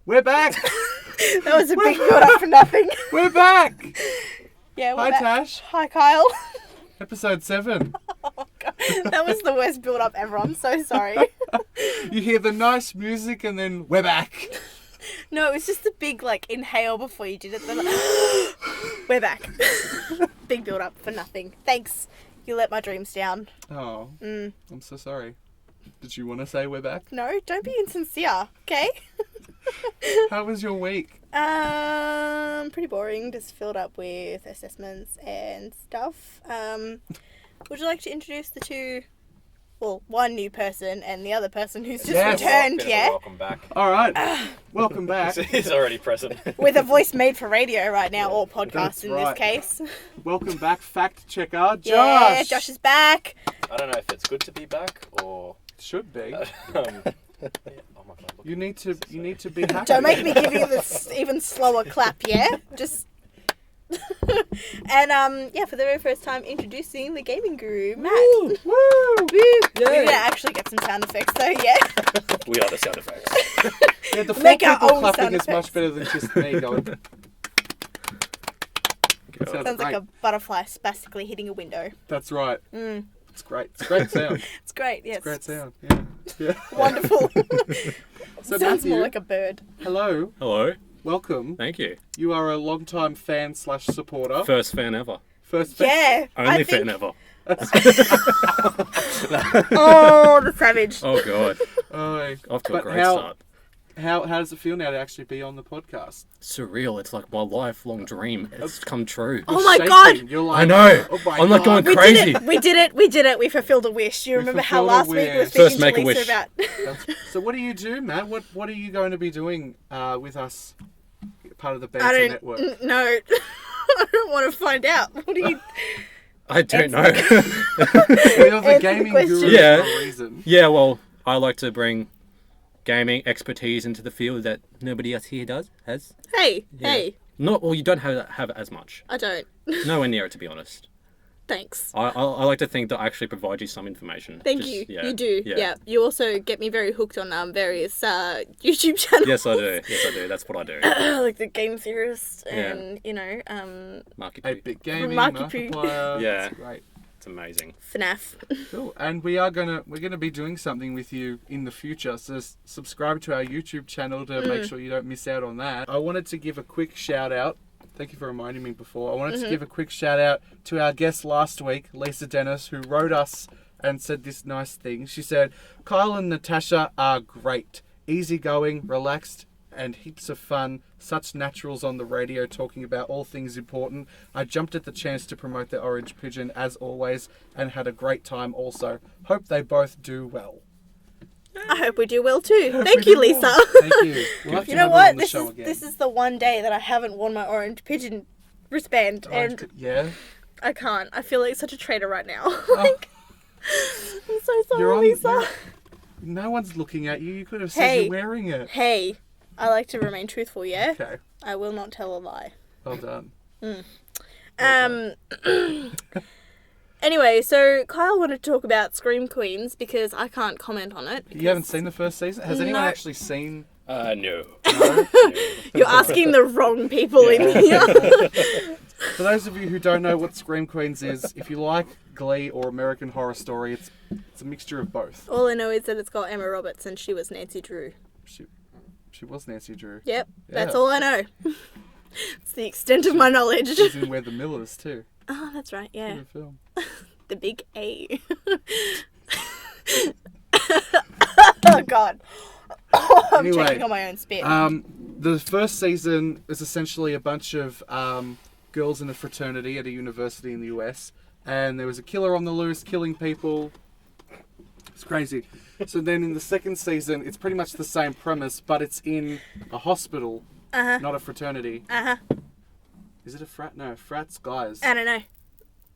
We're back! That was a big build up for nothing. We're back! Yeah, we're Hi, back. Tash. Hi, Kyle. Episode 7. Oh, God. That was the worst build up ever. I'm so sorry. You hear the nice music and then we're back. No, it was just a big, inhale before you did it. Then, we're back. Big build up for nothing. Thanks. You let my dreams down. Oh, I'm so sorry. Did you want to say we're back? No, don't be insincere, okay? How was your week? Pretty boring. Just filled up with assessments and stuff. Would you like to introduce the two? Well, one new person and the other person who's just returned. Yeah. Welcome back. All right. Welcome back. He's already present. With a voice made for radio right now, or podcast That's in right. this case. Welcome back, Factchecker Josh. Yeah, Josh is back. I don't know if it's good to be back or. Should be. Yeah, oh my God, look You need to be happy. Don't make me give you this even slower clap, yeah? Just... And, for the very first time, introducing the gaming guru, Matt. Woo! Woo! Woo! We're going to actually get some sound effects, though, yeah? We are the sound effects. Yeah, the four Make our people own clapping sound is much effects. better than just me going. That Sounds great. like a butterfly spastically hitting a window. That's right. Mm. It's great. It's great sound. It's great, yes. It's great sound. Yeah. Yeah. Wonderful. So Sounds Matthew, more like a bird. hello. Hello. Welcome. Thank you. You are a long-time fan/supporter. First fan ever. First fan. Yeah. Only I think... fan ever. Oh, the savage. Oh, God. Oh, Off to a but great start. how does it feel now to actually be on the podcast? Surreal. It's like my lifelong dream. It's come true. Oh my Shaking. God. You're like, I know. Oh my I'm not God. going We crazy. did it. We fulfilled a wish. You remember how fulfilled a last week we were wish. speaking First to make a Lisa wish. about... So what do you do, Matt? What are you going to be doing with us, part of the I Banter don't... Network? No. I don't want to find out. What do you... I don't know. You're the Answer the gaming question. guru Yeah. for a reason. Yeah, well, I like to bring gaming expertise into the field that nobody else here has. Hey. Yeah. Hey. Not, well, you don't have it as much. I don't. Nowhere near it, to be honest. Thanks. I like to think that I actually provide you some information. Thank Just- you. yeah, You do. Yeah. Yeah. You also get me very hooked on various YouTube channels. Yes, I do. Yes, I do. That's what I do. Like the Game Theorist and, Market 8-bit gaming, Markiplier. Markiplier. Yeah. That's great. It's amazing. FNAF. Cool. And we're gonna be doing something with you in the future. So subscribe to our YouTube channel to make sure you don't miss out on that. I wanted to give a quick shout out. Thank you for reminding me before. I wanted to give a quick shout out to our guest last week, Lisa Dennis, who wrote us and said this nice thing. She said, Kyle and Natasha are great. Easygoing, relaxed, and heaps of fun. Such naturals on the radio talking about all things important. I jumped at the chance to promote the Orange Pigeon as always and had a great time also. Hope they both do well. I hope we do well too. Hope Thank we you, do Lisa. well. Thank you. We'll have to You know have her on what? the show again. This is the one day that I haven't worn my Orange Pigeon wristband, and Yeah. I can't. I feel like such a traitor right now. Oh, I'm so sorry, you're on, Lisa. you're- no one's looking at you. You could have said Hey. you're wearing it. Hey, I like to remain truthful. Yeah, Okay. I will not tell a lie. Well done. Anyway, so Kyle wanted to talk about Scream Queens because I can't comment on it. You haven't seen the first season? Has anyone No. actually seen? No. No? You're asking the wrong people in here. For those of you who don't know what Scream Queens is, if you like Glee or American Horror Story, it's a mixture of both. All I know is that it's got Emma Roberts and she was Nancy Drew. She was Nancy Drew. Yep, that's Yeah. all I know. It's the extent of my knowledge. She's in Where the Millers too. Oh, that's right, yeah. Good film. The big A. Oh, God. I'm Anyway, checking on my own spit. The first season is essentially a bunch of girls in a fraternity at a university in the US, and there was a killer on the loose killing people. It's crazy. So then in the second season, it's pretty much the same premise, but it's in a hospital, not a fraternity. Is it a frat? No, frats guys. I don't know.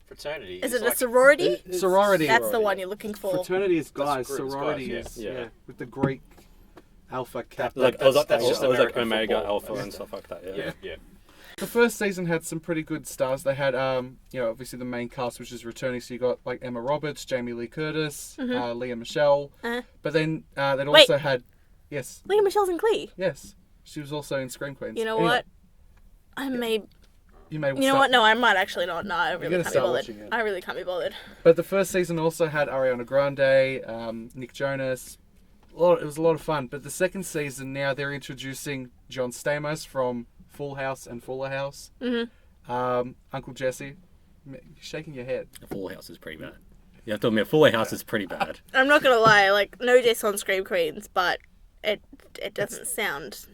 Fraternity. Is it like, a sorority? Sorority. That's the one you're looking for. Fraternity is guys. That's guys, Sorority yeah. is Yeah. with the Greek alpha kappa. That's just like American Omega, football. Alpha, and stuff like that. Yeah. Yeah. The first season had some pretty good stars. They had, obviously the main cast, which is returning. So you got like Emma Roberts, Jamie Lee Curtis, Leah Michelle. But then they'd also had, yes, Leah Michelle's in Glee. yes. She was also in Scream Queens. You know Anyway, what? I may. You may. You know what? No, I might actually not. No, I really gonna can't be start bothered. watching it. I really can't be bothered. But the first season also had Ariana Grande, Nick Jonas. It was a lot of fun. But the second season now they're introducing John Stamos from Full House and Fuller House. Uncle Jesse. You're shaking your head. Full House is pretty bad. You have to admit, Full House is pretty bad. I'm not gonna lie. Like, no diss on Scream Queens, but it doesn't sound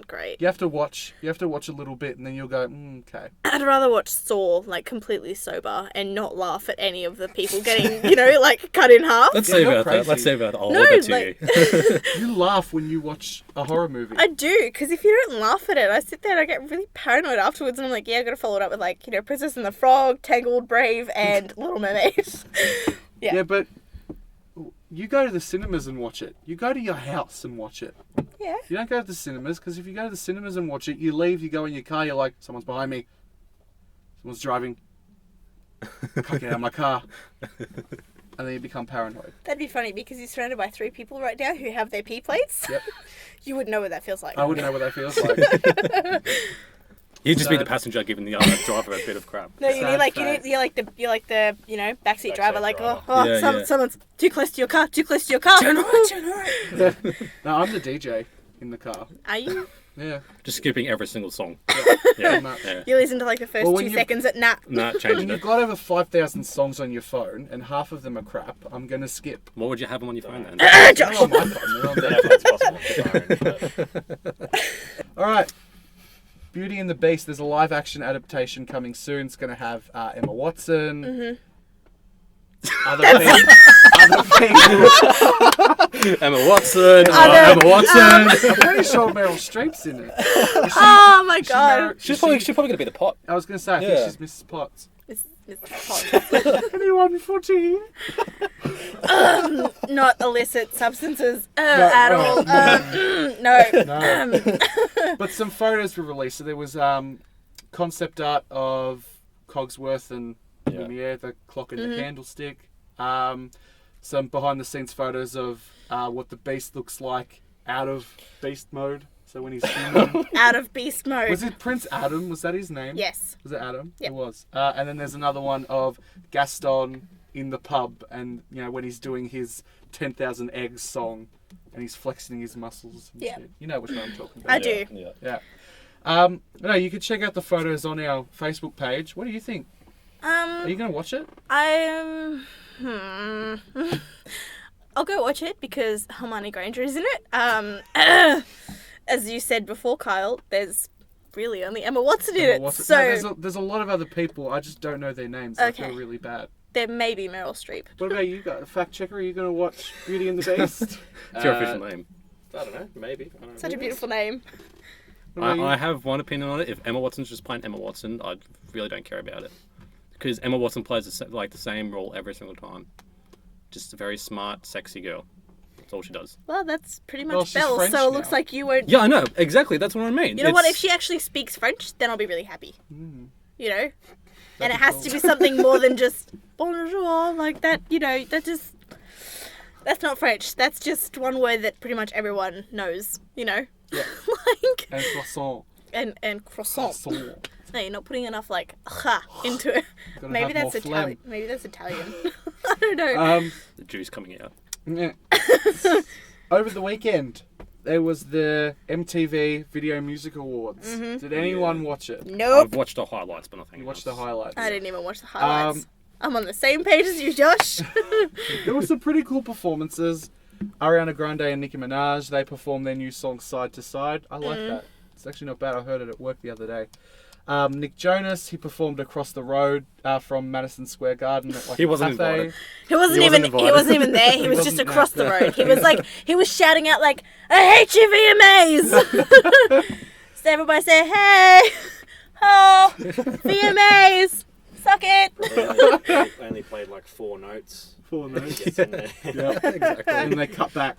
great. You have to watch a little bit and then you'll go, okay. I'd rather watch Saw like completely sober and not laugh at any of the people getting like cut in half. Let's Yeah, say you're about that. crazy. Let's say about that. I'll No, hold that to like- you. You laugh when you watch a horror movie. I do, because if you don't laugh at it, I sit there and I get really paranoid afterwards, and I'm like, yeah, I gotta follow it up with like, Princess and the Frog, Tangled, Brave, and Little Mermaid. Yeah, but you go to the cinemas and watch it. You go to your house and watch it. Yeah. You don't go to the cinemas, because if you go to the cinemas and watch it, you leave, you go in your car, you're like, someone's behind me. Someone's driving. I can't get out of my car. And then you become paranoid. That'd be funny because you're surrounded by 3 people right now who have their P plates. Yep. You wouldn't know what that feels like. I wouldn't know what that feels like. You'd just be the Sad. passenger giving the other driver a bit of crap. No, you're Sad like fact. you're like the backseat Backseat driver, like driver. Yeah. someone's too close to your car, Turn right. No, I'm the DJ in the car. Are you? Yeah. Just skipping every single song. Pretty Yeah. much. Yeah. You listen to like the first Well, when 2 you- seconds at nah. Nah, When changing you've it. got over 5,000 songs on your phone and half of them are crap, I'm going to skip. What would you have them on your phone then? They're on my phone. They're on Don't there. know if that's possible on the phone, but All right. Beauty and the Beast. There's a live action adaptation coming soon. It's going to have Emma Watson. Other people. Emma Watson. Other- Emma Watson. I'm pretty sure Meryl Streep's in it. Oh my god. She's probably gonna be the pot. I was going to say, I Yeah. think she's Mrs. Potts. It's Anyone 14? not illicit substances No, at no. all. No. No. But some photos were released. So there was concept art of Cogsworth and Yeah. Lumiere, the clock and the candlestick. Some behind the scenes photos of what the Beast looks like out of Beast mode. So when he's human. Out of beast mode. Was it Prince Adam? Was that his name? Yes. Was it Adam? Yep. It was. And then there's another one of Gaston in the pub, and when he's doing his 10,000 Eggs song, and he's flexing his muscles. And Yeah. shit. You know which one I'm talking about. I do. Yeah. Yeah. No, you can check out the photos on our Facebook page. What do you think? Are you going to watch it? I'll go watch it because Hermione Granger is in it. As you said before, Kyle, there's really only Emma Watson in it. What's it? So No, there's a lot of other people. I just don't know their names. I Okay. feel really bad. there may be Meryl Streep. What about you guys? Factchecker, are you going to watch Beauty and the Beast? It's your official name. I don't know. Maybe. I don't know. Such a beautiful name. What about you? I have one opinion on it. If Emma Watson's just playing Emma Watson, I really don't care about it. Because Emma Watson plays the same role every single time. Just a very smart, sexy girl. That's all she does. Well, that's pretty Well, much she's Belle, French so it now. looks like you won't... Yeah, I know. Exactly. That's what I mean. You know what? If she actually speaks French, then I'll be really happy. You know? And it be has cool. to be something more than just bonjour, like that, that's not French. That's just one word that pretty much everyone knows, Yeah. like, And croissant. and croissant. Croissant. No, you're not putting enough, like, into it. Gotta Maybe have that's more Italian. Maybe that's Italian. I don't know. The juice coming out. Yeah. Over the weekend, there was the MTV Video Music Awards. Did anyone watch it? Nope. I've watched the highlights, but nothing You watched else. the highlights. I didn't even watch the highlights. I'm on the same page as you, Josh. There were some pretty cool performances. Ariana Grande and Nicki Minaj, they performed their new song Side to Side. I like that. It's actually not bad. I heard it at work the other day. Nick Jonas, he performed across the road from Madison Square Garden at like He wasn't a cafe. invited. He wasn't He wasn't even invited. there. He was just wasn't across the there. road. He was shouting out like, "I hate you, VMAs!" So everybody say, "Hey, oh, VMAs, suck it." Only played like 4 notes. 4 notes. Gets in there. Yeah, exactly. And they cut back.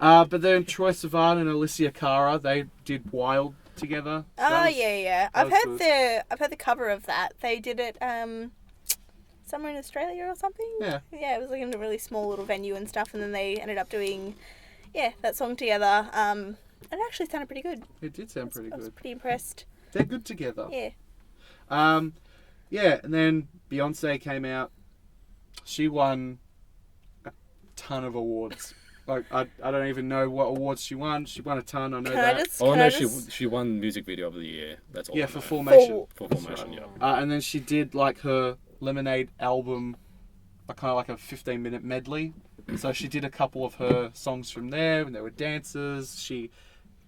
But then Troye Sivan and Alicia Cara, they did Wild together. So that Oh was- yeah. that I've was heard good. the cover of that. They did it somewhere in Australia or something. Yeah. Yeah, it was like in a really small little venue and stuff, and then they ended up doing that song together. It actually sounded pretty good. It did sound pretty I was good. pretty impressed. They're good together. Yeah. Yeah, and then Beyonce came out. She won a ton of awards. Like, I don't even know what awards she won. She won a ton, I know that. She won Music Video of the Year. That's all. Yeah, I for know. Formation. For Formation, yeah. And then she did, like, her Lemonade album, kind of like a 15-minute medley. So she did a couple of her songs from there, and there were dances. She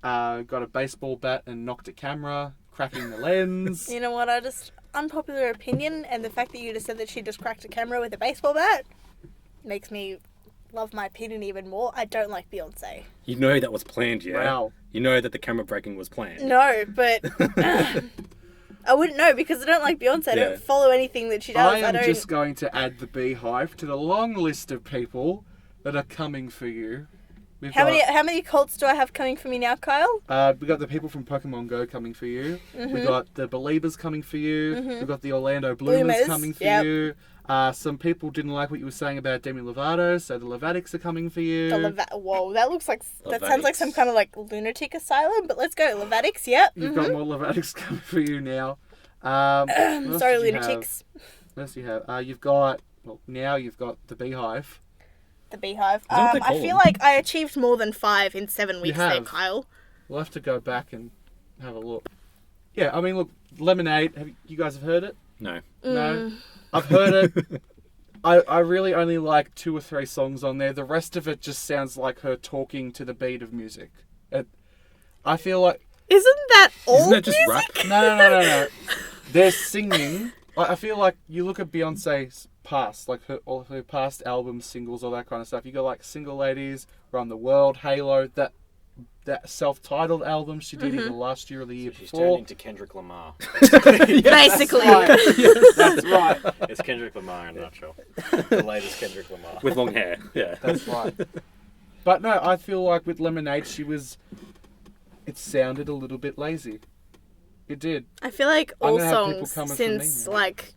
got a baseball bat and knocked a camera, cracking the lens. You know what? Unpopular opinion, and the fact that you just said that she just cracked a camera with a baseball bat makes me love my opinion even more. I don't like Beyonce. You know that was planned, yeah? Wow. You know that the camera breaking was planned. No, but I wouldn't know because I don't like Beyonce. I don't follow anything that she does. I am just going to add the beehive to the long list of people that are coming for you. How many cults do I have coming for me now, Kyle? We got the people from Pokemon Go coming for you. We got the Beliebers coming for you. We got the Orlando Bloomers coming for you. Some people didn't like what you were saying about Demi Lovato, so the Levatics are coming for you. Whoa, that sounds like some kind of like lunatic asylum. But let's go, Levatics. Yep. You've got more Levatics coming for you now. Sorry, lunatics. What else do you have? You've got the Beehive. The Beehive. Is that what they I call feel them? like I achieved more than 5 in 7 weeks there, have. Kyle. We'll have to go back and have a look. Yeah, I mean, look, Lemonade. You guys have heard it? No. No, I've heard it. I really only like 2 or 3 songs on there. The rest of it just sounds like her talking to the beat of music. I feel like... Isn't that all Isn't that just music? rap? No. They're singing. I feel like you look at Beyonce's past, like all her past albums, singles, all that kind of stuff. You got like Single Ladies, Run the World, Halo, that self-titled album she did either last year or the year She's before. turned into Kendrick Lamar. Basically. That's right. It's Kendrick Lamar in a nutshell. The latest Kendrick Lamar. With long hair. Yeah. That's right. But no, I feel like with Lemonade, it sounded a little bit lazy. It did. I feel like I'm all gonna have people songs coming for me since now. like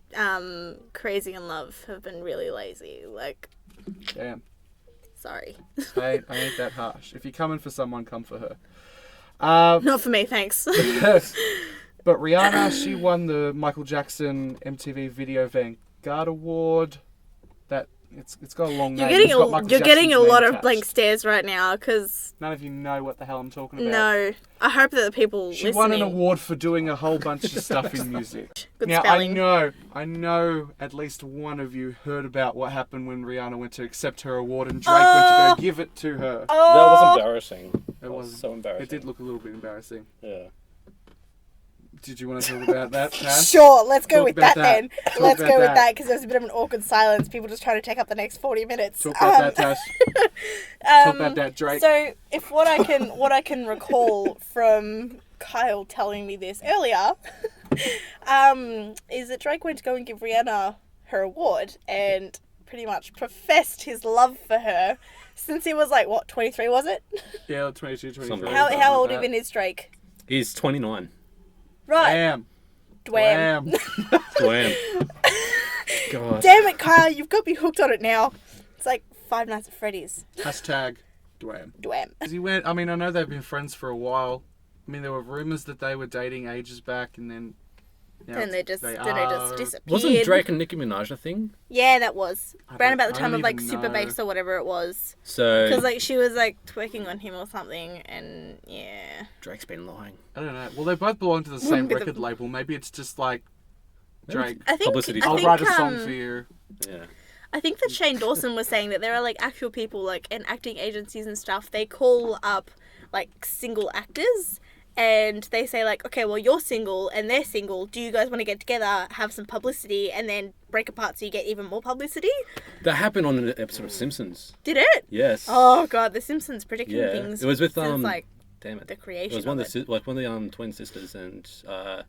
Crazy in Love have been really lazy. Like, Damn. sorry. I ain't that harsh. If you're coming for someone, come for her. Not for me, thanks. But Rihanna, she won the Michael Jackson MTV Video Vanguard Award. It's got a long name. It's got Michael You're getting a Jackson's lot name of attached. blank stares right now because None of you know what the hell I'm talking about. no. I hope that the people She listening. won an award for doing a whole bunch of stuff in music. Good now spelling. I know at least one of you heard about what happened when Rihanna went to accept her award and Drake went to go give it to her. That was embarrassing. It was so embarrassing. It did look a little bit embarrassing. Yeah. Did you want to talk about that, Tash? Sure, let's go Talk with about that that. then. Talk Let's about go with that. that because there's a bit of an awkward silence. People just trying to take up the next 40 minutes. Talk about that, Tash. Talk about that, Drake. So, if what I can recall from Kyle telling me this earlier, is that Drake went to go and give Rihanna her award and pretty much professed his love for her since he was like, what, 23 was it? Yeah, 22, 23. Something like How old even is Drake? He's 29. Right. Damn. Dwam. Dwayne. God. Damn it, Kyle, you've got me hooked on it now. It's like Five Nights at Freddy's. Hashtag Dwam. Dwam. I know they've been friends for a while. I mean, there were rumours that they were dating ages back and then... Then they just are. disappeared. Wasn't Drake and Nicki Minaj a thing? Yeah, that was. Around about the I time don't of like even Super know. Bass or whatever it was. So Because like she was like twerking on him or something and yeah. Drake's been lying. I don't know. Well, they both belong to the same With the- record label. Maybe it's just like, Drake, I think, Publicity. I I'll think, write a song for you. Yeah. I think that Shane Dawson was saying that there are like actual people like in acting agencies and stuff. They call up like single actors and they say like, okay, well you're single and they're single. Do you guys want to get together, have some publicity, and then break apart so you get even more publicity? That happened on an episode of Simpsons. Did it? Yes. Oh god, The Simpsons predicting Yeah. things. It was with since, like damn it. the It creation. was one of of the one of the twin sisters and hi,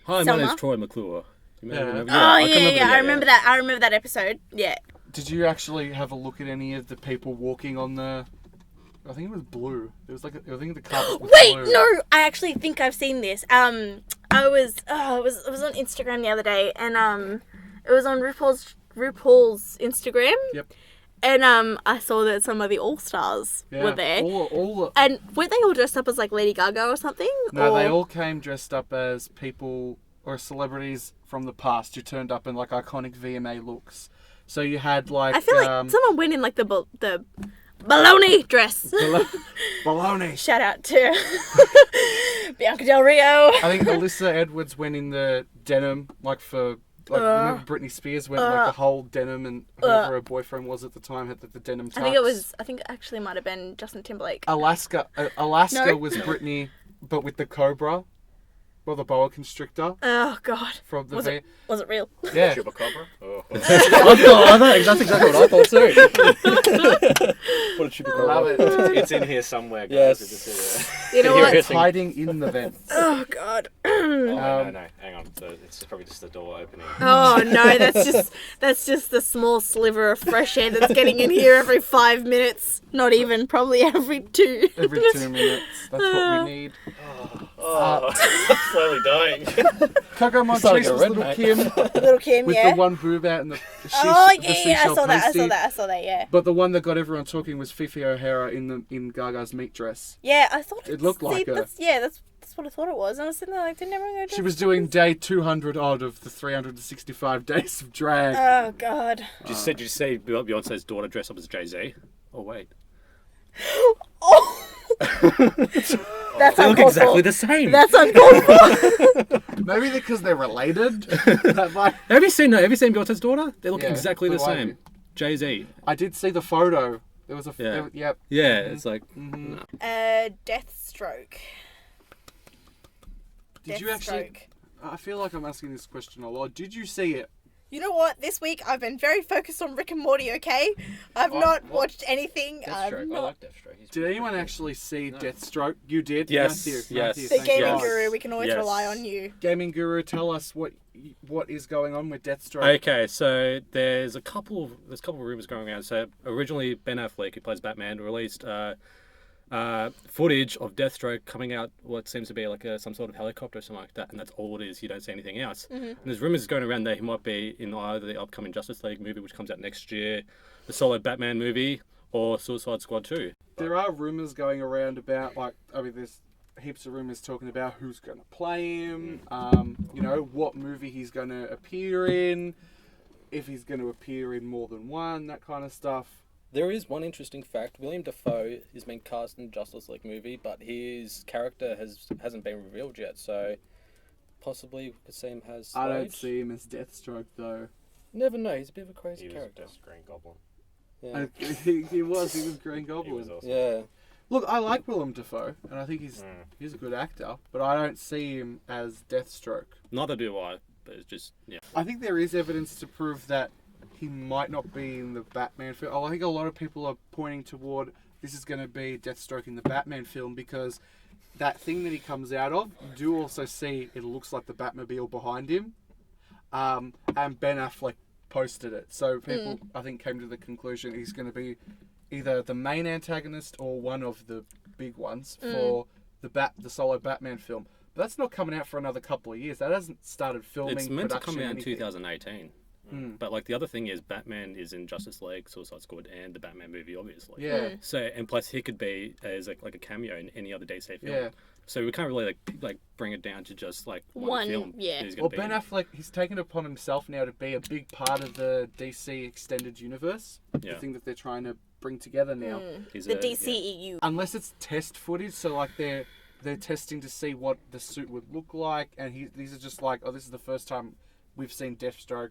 my Selma? name's Troy McClure. You may Yeah. remember? Oh I yeah, can yeah. I remember that. that. I remember that episode. Yeah. Did you actually have a look at any of the people walking on the... I think it was blue. It was like, I think the carpet was Wait, blue. no, I actually think I've seen this. I was on Instagram the other day, and it was on RuPaul's Instagram. Yep. And I saw that some of the All-Stars were there. All And weren't they all dressed up as like Lady Gaga or something? No, or... they all came dressed up as people or celebrities from the past who turned up in like iconic VMA looks. So you had like I feel like someone went in like the baloney dress. baloney. Shout out to Bianca Del Rio. I think Alyssa Edwards went in the denim, like for like remember Britney Spears went like the whole denim, and whoever her boyfriend was at the time had the denim tux. I think it actually might have been Justin Timberlake. Alaska No. was Britney, but with the cobra, or the boa constrictor Oh God. from the Was it real? yeah. Chupacabra? Oh. That's exactly what I thought too. What a chupacabra. Love it. It's in here somewhere, guys. Yes. It's just, You know You're what? It's hiding in the vents. Oh God. no. Hang on. So it's probably just the door opening. Oh no, that's just the small sliver of fresh air that's getting in here every 5 minutes. Not even, probably every 2. Every 2 minutes. That's what we need. I'm slowly dying. Coco Starting Montrese a was red little mate. Kim Little Kim, with yeah. the one boob out and the Oh the yeah, I seashell saw pasty. that, yeah. But the one that got everyone talking was Fifi O'Hara in Gaga's meat dress. Yeah, I thought It looked like her. that's what I thought it was. And I was sitting there like, didn't everyone go? She was doing day 200 odd of the 365 days of drag. Oh God. Did you say Beyonce's daughter dressed up as Jay-Z? Oh wait. Oh. That's They look uncalled exactly for. the same. That's uncalled for. Maybe because they're related. That might- Have you seen Beyonce's daughter? They look Yeah, exactly the what do I same. do? Jay-Z. I did see the photo. There was a Yeah. yep. Yeah, it's like Deathstroke. Did you actually? I feel like I'm asking this question a lot. Did you see it? You know what? This week I've been very focused on Rick and Morty. Okay, I've not watched anything. Deathstroke. I like Deathstroke. He's Did anyone actually see Deathstroke? You did. Yes, Matthew, yes. Matthew, the thank gaming God. guru. We can always Yes. rely on you. Gaming guru, tell us what is going on with Deathstroke. Okay, so there's a couple of rumors going around. So originally Ben Affleck, who plays Batman, released footage of Deathstroke coming out what seems to be like some sort of helicopter or something like that, and that's all it is. You don't see anything else. Mm-hmm. And there's rumors going around that he might be in either the upcoming Justice League movie, which comes out next year, the solo Batman movie, or Suicide Squad 2. There are rumors going around about there's heaps of rumors talking about who's going to play him, what movie he's going to appear in, if he's going to appear in more than one, that kind of stuff. There is one interesting fact. William Dafoe is being cast in the Justice League movie, but his character hasn't been revealed yet, so possibly we could see him as I don't Slade. see him as Deathstroke though. Never know, he's a bit of a crazy He was character. just Green Goblin. Yeah. He was Green He Goblin. was awesome. Yeah. Look, I like Willem Dafoe, and I think he's a good actor, but I don't see him as Deathstroke. Neither do I, but it's just, yeah. I think there is evidence to prove that he might not be in the Batman film. I think a lot of people are pointing toward this is going to be Deathstroke in the Batman film because that thing that he comes out of, you do also see it looks like the Batmobile behind him. And Ben Affleck posted it. So people, I think, came to the conclusion he's going to be either the main antagonist or one of the big ones for the solo Batman film. But that's not coming out for another couple of years. That hasn't started filming. It's meant to production, come out in anything. 2018. But like the other thing is Batman is in Justice League, Suicide Squad, and the Batman movie, obviously. Yeah. So and plus he could be as like a cameo in any other DC film. Yeah. So we can't really like bring it down to just like one One, film. yeah. that he's gonna Well, be Ben in. Affleck, he's taken it upon himself now to be a big part of the DC extended universe. Yeah. The thing that they're trying to bring together now. He's The a- DCEU. Unless it's test footage, so like they're testing to see what the suit would look like, and these are just like, oh, this is the first time we've seen Deathstroke.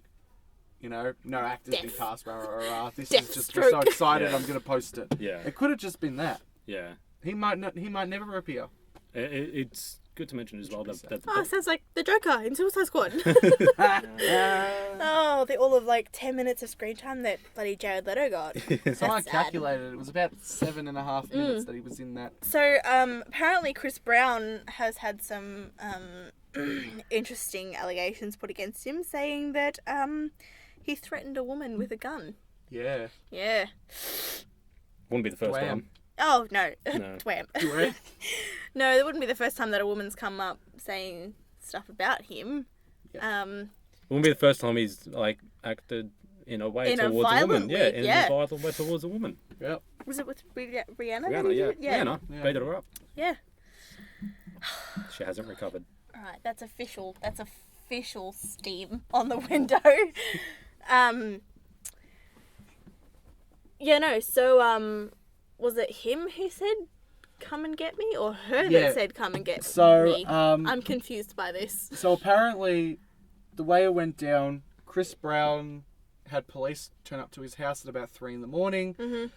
You know, no actors been cast. Rah, rah, rah. This is just we're so Deathstroke. excited. Yeah. I'm gonna post it. Yeah. It could have just been that. Yeah. He might never appear. It's good to mention as well that Oh, sounds like the Joker in Suicide Squad. Oh, the all of like 10 minutes of screen time that bloody Jared Leto got. Someone sad. calculated it was about 7.5 minutes that he was in that. So, apparently Chris Brown has had some interesting allegations put against him, saying that he threatened a woman with a gun. Yeah. Yeah. wouldn't be the first Wham. time. Oh no, No. Twam. Twam. No, it wouldn't be the first time that a woman's come up saying stuff about him. Yeah. It wouldn't be the first time he's like acted in a way In a towards a violent woman. Yeah, way, in yeah. a violent way towards a woman. Yep. Was it with Rihanna? Rihanna, yeah. Rihanna Yeah. beat her up. Yeah. She hasn't recovered. All right, that's official. That's official steam on the window. Yeah, no. So, was it him who said, "Come and get me," or her Yeah. that said, "Come and get So, me"? I'm confused by this. So apparently, the way it went down, Chris Brown had police turn up to his house at about 3 a.m.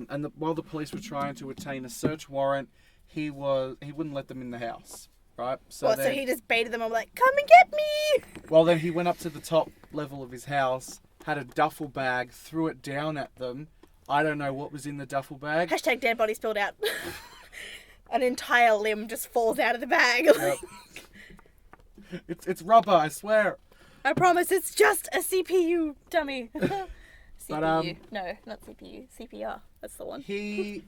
And while the police were trying to obtain a search warrant, he wouldn't let them in the house, right? So So then, he just baited them all like, "Come and get me." well, then he went up to the top level of his house, had a duffel bag, threw it down at them. I don't know what was in the duffel bag. Hashtag dead body spilled out. An entire limb just falls out of the bag. Yep. It's rubber, I swear. I promise it's just a CPU, dummy. CPU. But, No, not CPU. CPR. That's the one. He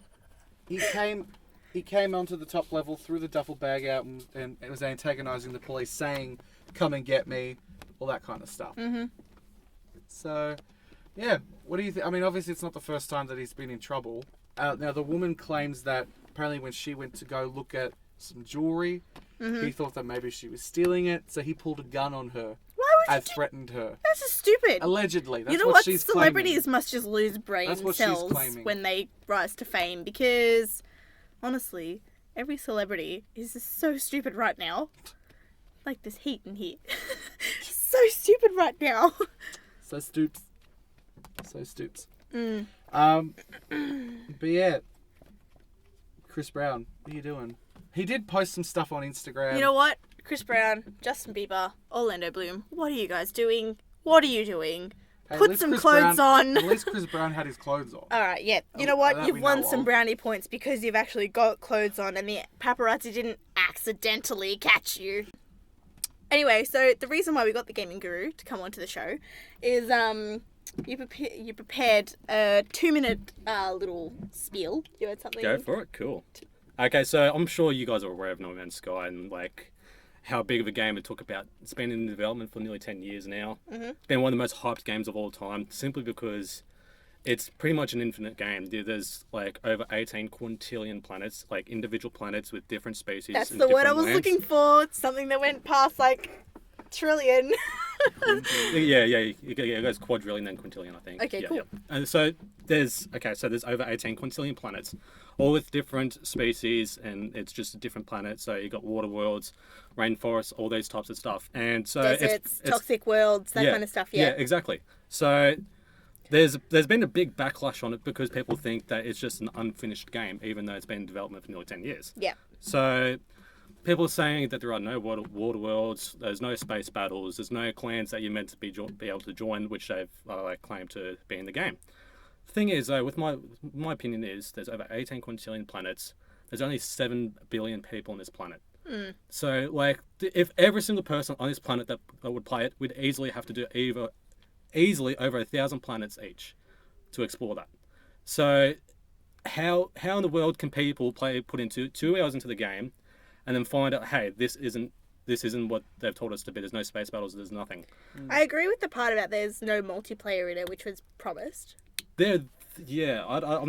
came onto the top level, threw the duffel bag out, and it was antagonizing the police, saying, "Come and get me," all that kind of stuff. Mm-hmm. So, yeah, what do you think? I mean, obviously, it's not the first time that he's been in trouble. Now, the woman claims that apparently when she went to go look at some jewelry, he thought that maybe she was stealing it, so he pulled a gun on her Why would you and threatened her. That's just stupid. Allegedly, that's You know what what? she's Celebrities claiming. must just lose brain That's what she's cells claiming. when they rise to fame because, honestly, every celebrity is just so stupid right now. Like this heat in here. So stupid right now. So stoops. So stoops. Mm. But yeah, Chris Brown, what are you doing? He did post some stuff on Instagram. You know what? Chris Brown, Justin Bieber, Orlando Bloom. What are you guys doing? What are you doing? Hey, at Put least some Chris clothes Brown- on. At least Chris Brown had his clothes on. All right, yeah. You know that what? we You've won know some of. brownie points because you've actually got clothes on and the paparazzi didn't accidentally catch you. Anyway, so the reason why we got the gaming guru to come onto the show is you prepared a 2-minute little spiel. You had something? Go for it. Cool. Okay, so I'm sure you guys are aware of No Man's Sky and like how big of a game it took about. It's been in development for nearly 10 years now. Mm-hmm. It's been one of the most hyped games of all time, simply because it's pretty much an infinite game. There's like over 18 quintillion planets, like individual planets with different species. That's and the word I different was lands. looking for. It's something that went past like trillion. Yeah, it goes quadrillion and quintillion, I think. Okay, Yeah, cool. yeah. And so there's over 18 quintillion planets, all with different species, and it's just a different planet. So you got water worlds, rainforests, all those types of stuff. And so Deserts, toxic worlds, that kind of stuff. Yeah. Yeah, exactly. So there's been a big backlash on it because people think that it's just an unfinished game, even though it's been in development for nearly 10 years. Yeah. So people are saying that there are no water worlds, there's no space battles, there's no clans that you're meant to be able to join, which they've claimed to be in the game. The thing is, though, with my opinion is, there's over 18 quintillion planets. There's only 7 billion people on this planet. So, like, if every single person on this planet that would play it would easily have to do easily over 1,000 planets each to explore that. So, how in the world can people put into 2 hours into the game and then find out, hey, this isn't what they've told us to be. There's no space battles. There's nothing. I agree with the part about there's no multiplayer in it, which was promised. I'm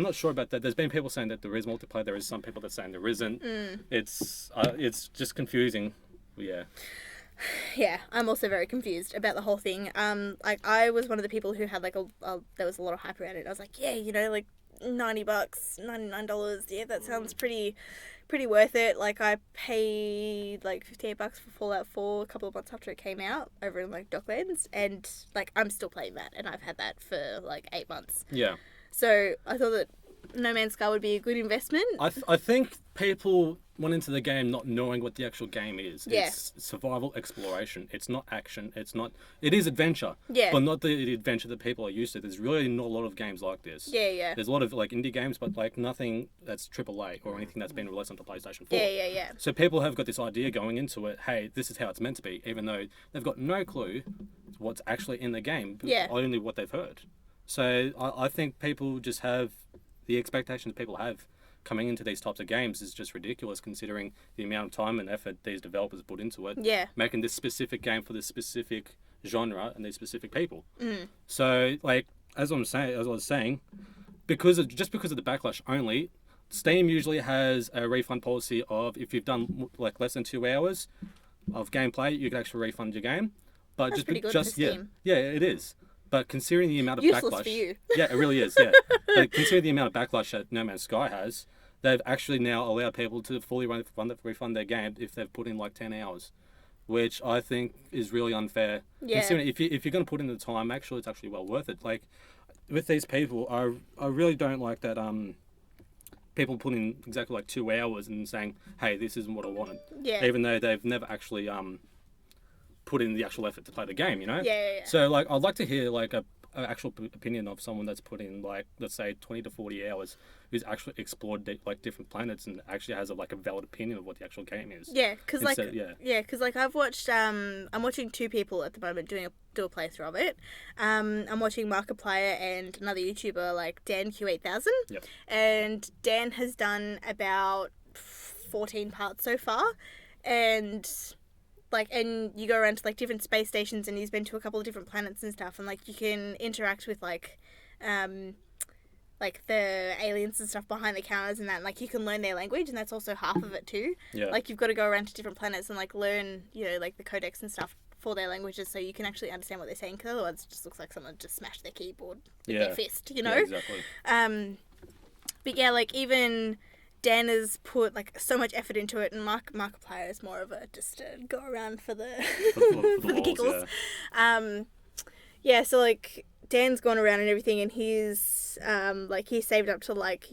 not sure about that. There's been people saying that there is multiplayer. There is some people that saying there isn't. It's just confusing. Yeah. Yeah, I'm also very confused about the whole thing. Like I was one of the people who had like there was a lot of hype around it. I was like, yeah, you know, like $90, $99. Yeah, that sounds pretty worth it. Like I paid like $58 for Fallout 4 a couple of months after it came out over in like Docklands, and like I'm still playing that, and I've had that for like 8 months. Yeah. So I thought that No Man's Sky would be a good investment. I think people went into the game not knowing what the actual game is. Yeah. It's survival exploration. It's not action. It is adventure. Yeah. But not the adventure that people are used to. There's really not a lot of games like this. Yeah. There's a lot of like indie games, but like nothing that's AAA or anything that's been released onto PlayStation 4. Yeah. So people have got this idea going into it, hey, this is how it's meant to be, even though they've got no clue what's actually in the game, Yeah. only what they've heard. So I think people just have the expectations people have coming into these types of games is just ridiculous, considering the amount of time and effort these developers put into it. Yeah. Making this specific game for this specific genre and these specific people. Mm. So, like, as I was saying, because of the backlash only, Steam usually has a refund policy of if you've done like less than 2 hours of gameplay, you can actually refund your game. But That's pretty good for Steam. yeah, it is. But considering the amount of Useless backlash, for you. yeah, it really is. Yeah, but considering the amount of backlash that No Man's Sky has, they've actually now allowed people to fully refund their game if they've put in like 10 hours, which I think is really unfair. Yeah. Considering if you're going to put in the time, make sure it's actually well worth it. Like with these people, I really don't like that. People put in exactly like 2 hours and saying, "Hey, this isn't what I wanted," Yeah. even though they've never actually put in the actual effort to play the game. You know. Yeah. So like, I'd like to hear like a actual opinion of someone that's put in like, let's say 20 to 40 hours, who's actually explored like different planets and actually has a valid opinion of what the actual game is. Yeah, because like Instead- because like I've watched I'm watching 2 people at the moment do a playthrough of it. I'm watching Markiplier and another YouTuber like Dan Q8000. Yep. And Dan has done about 14 parts so far, and you go around to like different space stations, and he's been to a couple of different planets and stuff, and like you can interact with like the aliens and stuff behind the counters and that, and, like you can learn their language, and that's also half of it too. Yeah. Like you've got to go around to different planets and like learn, like the codex and stuff for their languages, so you can actually understand what they're saying, because otherwise it just looks like someone just smashed their keyboard with their fist, Yeah, exactly. But yeah, like even Dan has put like so much effort into it, and Markiplier is more of a just go around for the For the lols, giggles. So like Dan's gone around and everything, and he's he saved up to like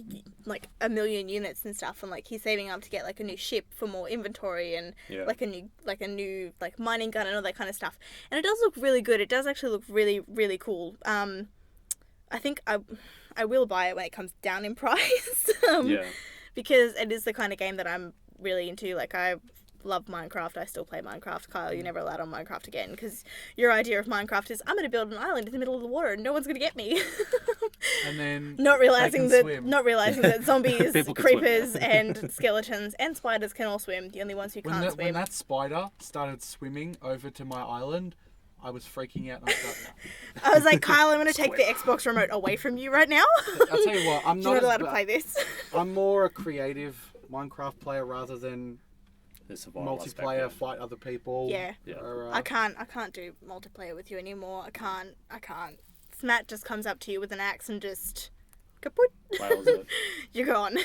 1 million units and stuff, and like he's saving up to get like a new ship for more inventory and like a new mining gun and all that kind of stuff. And it does look really good. It does actually look really, really cool. I think I will buy it when it comes down in price. Because it is the kind of game that I'm really into. Like, I love Minecraft. I still play Minecraft. Kyle, you're never allowed on Minecraft again, because your idea of Minecraft is, I'm going to build an island in the middle of the water and no one's going to get me. And then not realizing swim. that zombies, People can creepers, and skeletons and spiders can all swim. The only ones who can't swim. When that spider started swimming over to my island, I was freaking out. And I was like, Kyle, I'm going to take the Xbox remote away from you right now. I'll tell you what, I'm You're not allowed to play this. I'm more a creative Minecraft player rather than The survival multiplayer, aspect, fight other people. Yeah. Or, I can't do multiplayer with you anymore. I can't. Smat just comes up to you with an axe and just kaput. Whales it. You're gone.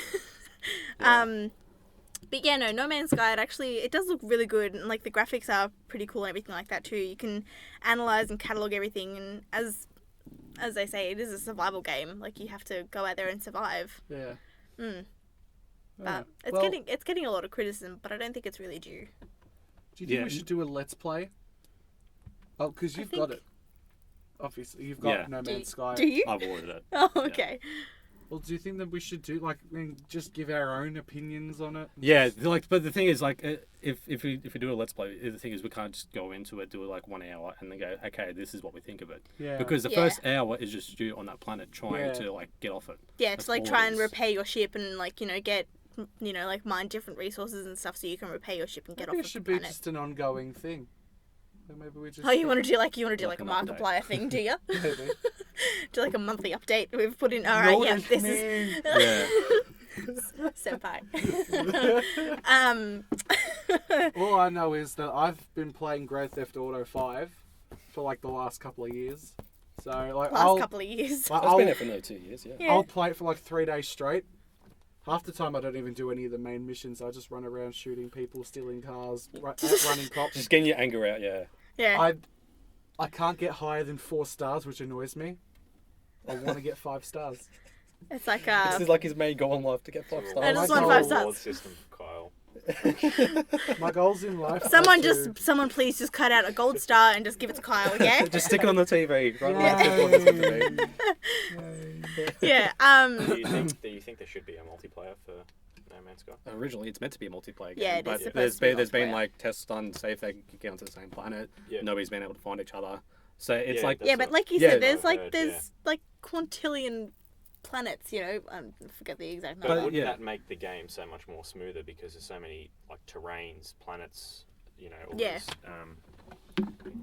But yeah, No Man's Sky, it does look really good, and like the graphics are pretty cool and everything like that too. You can analyze and catalog everything, and as they say, it is a survival game. Like, you have to go out there and survive. Yeah. But it's getting a lot of criticism, but I don't think it's really due. Do you think we should do a Let's Play? Oh, because you've got it. Obviously, you've got No Man's Sky. Do you? I've ordered it. Oh, okay. Well, do you think that we should do just give our own opinions on it? Yeah, but the thing is, if we do a Let's Play, the thing is we can't just go into it, do it like 1 hour, and then go, okay, this is what we think of it. Yeah. Because the first hour is just you on that planet trying to get off it. Yeah, That's to all try it and is. repair your ship and get mine different resources and stuff so you can repair your ship and get Maybe off it of should the be planet. just an ongoing thing. So maybe we just. Oh, you want to do like a Like an update. Markiplier thing, do you? Maybe. Do like a monthly update. We've put in. All right, yeah, this is Yeah. senpai. All I know is that I've been playing Grand Theft Auto 5 for the last couple of years. So Last couple of years. It's been there for nearly 2 years, yeah. Yeah. I'll play it for 3 days straight. Half the time I don't even do any of the main missions. I just run around shooting people, stealing cars, running cops. Just getting your anger out, yeah. Yeah. I can't get higher than 4 stars, which annoys me. I want to get 5 stars. It's like This is like his main goal in life, to get 5 I stars. just my want God. 5 stars. Reward system for Kyle. My goals in life. Someone please just cut out a gold star and just give it to Kyle, yeah? Just stick it on the TV. Right Yay. Yeah. Do you think there should be a multiplayer for No Man's Sky? Originally, it's meant to be a multiplayer game, Yeah, it is but supposed to be there's been multiplayer. tests done to see if they can get onto the same planet. Yeah. Nobody's been able to find each other. So it's Yeah, like that's Yeah, but like you Yeah, said, there's I've heard, there's quintillion planets, I forget the exact But number. wouldn't yeah. that make the game so much more smoother because there's so many terrains, planets, all Yeah. these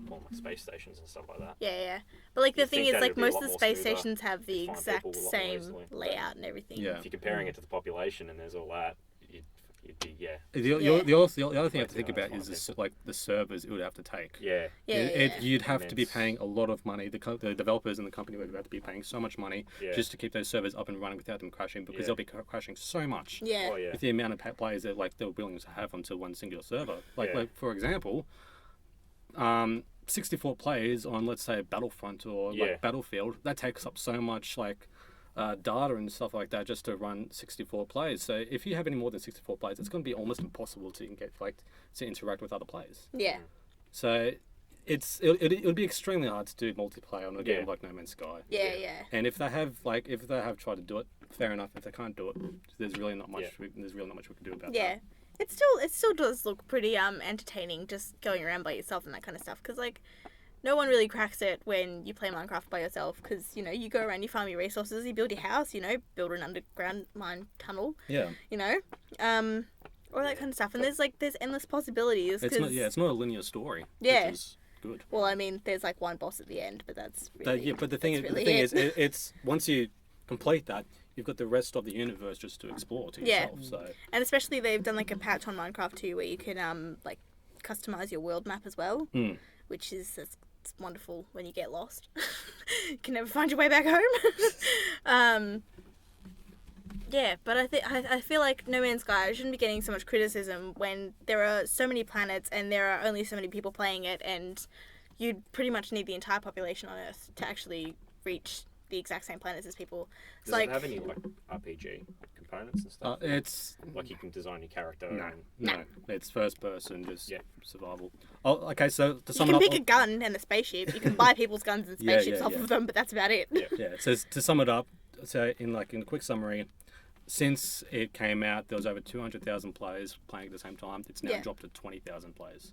more like space stations and stuff like that. Yeah. But like the You'd thing think is, that like it'd be a most lot of the more space smoother. stations have the You'd find exact people a lot more same easily. layout and everything. Yeah. If you're comparing it to the population and there's all that, you'd be The other thing you have to think about is like the servers it would have to take. yeah. You'd have to be Immense. paying a lot of money. The developers and the company would have to be paying so much money Yeah. just to keep those servers up and running without them crashing, because Yeah. they'll be crashing so much Yeah. Oh yeah. with the amount of players that like they're willing to have onto one singular server. Like, Yeah. like for example, 64 players on, let's say, Battlefront or Yeah. like Battlefield, that takes up so much like data and stuff like that just to run 64 players. So if you have any more than 64 players, it's going to be almost impossible to get to interact with other players. Yeah. So it would be extremely hard to do multiplayer on a game like No Man's Sky. Yeah. And if they have tried to do it, fair enough. If they can't do it, there's really not much. Yeah. There's really not much we can do about Yeah. that. It still does look pretty entertaining just going around by yourself and that kind of stuff, because like no one really cracks it when you play Minecraft by yourself, because you know you go around, you farm your resources, you build your house, you know, build an underground mine tunnel, Yeah. you know, all that kind of stuff, and there's endless possibilities. It's not a linear story. Yeah. Which is good. Well, I mean, there's like one boss at the end, but that's really, But the thing really is, it's once you complete that, you've got the rest of the universe just to explore to Yeah. yourself. So and especially they've done like a patch on Minecraft too, where you can like customize your world map as well, which is it's wonderful when you get lost. You can never find your way back home. Yeah, but I feel like No Man's Sky shouldn't be getting so much criticism when there are so many planets and there are only so many people playing it, and you'd pretty much need the entire population on Earth to actually reach the exact same planets as people. It's Does like it have any like RPG components and stuff? it's Like you can design your character. no, it's first person, just Yeah. survival. Oh, okay. So to you sum can it up, pick a gun and a spaceship. You can buy people's guns and Yeah, spaceships yeah, off yeah. of them, but that's about it. yeah. So to sum it up, so in a quick summary, since it came out, there was over 200,000 players playing at the same time. It's now Yeah. dropped to 20,000 players.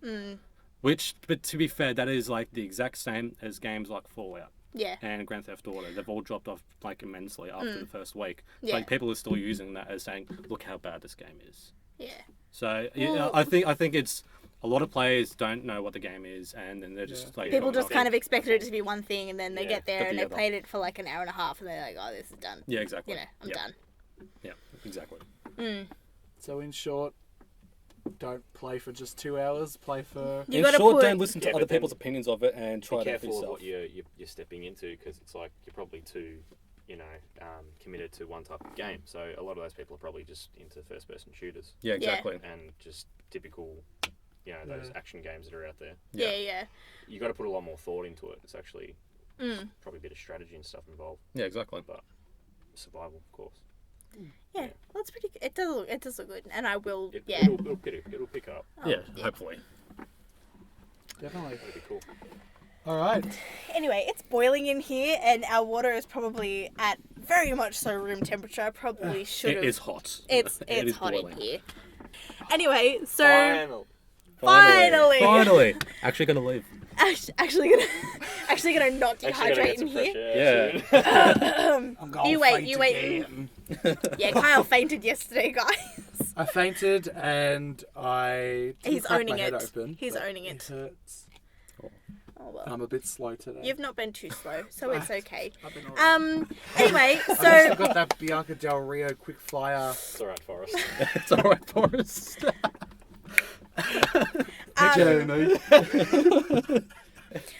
Which, but to be fair, that is like the exact same as games like Fallout Yeah. and Grand Theft Auto. They've all dropped off like immensely after the first week. Yeah. Like people are still using that as saying, "Look how bad this game is." Yeah. So Well- I think it's a lot of players don't know what the game is, and then they're just like People going just off. kind of expected it to be one thing, and then they Yeah, get there but and the they other. played it for like an hour and a half, and they're like, "Oh, this is done." Yeah, exactly. You know, I'm Yeah. done. Yeah, exactly. So in short, don't play for just 2 hours. Play for You In gotta short, put. don't listen to Yeah, other but then people's opinions of it and Be try it out for careful of yourself. what you're stepping into, because it's like you're probably too, committed to one type of game. So a lot of those people are probably just into first-person shooters Yeah, exactly. and just typical, those action games that are out there. Yeah. You got to put a lot more thought into it. It's actually probably a bit of strategy and stuff involved, Yeah, exactly. but survival, of course. Yeah. Well, it's pretty. It does look good, and I will. Yeah. It'll pick up. Oh, Yeah, hopefully. definitely. It'll be cool. All right. Anyway, it's boiling in here, and our water is probably at very much so room temperature. I probably should It have. is hot. It's It is hot boiling. in here. Anyway, so Final. Finally! Actually gonna leave. actually gonna not dehydrate in here. Yeah. I'm going You wait. again. Yeah, Kyle fainted yesterday, guys. I fainted and I didn't He's crack owning my head it. open, He's but owning it. It hurts. Oh well. I'm a bit slow today. You've not been too slow, so it's okay. I've been alright. Anyway, I've so got that Bianca Del Rio quick flyer. It's alright, Forrest. It's alright for us. Jeremy.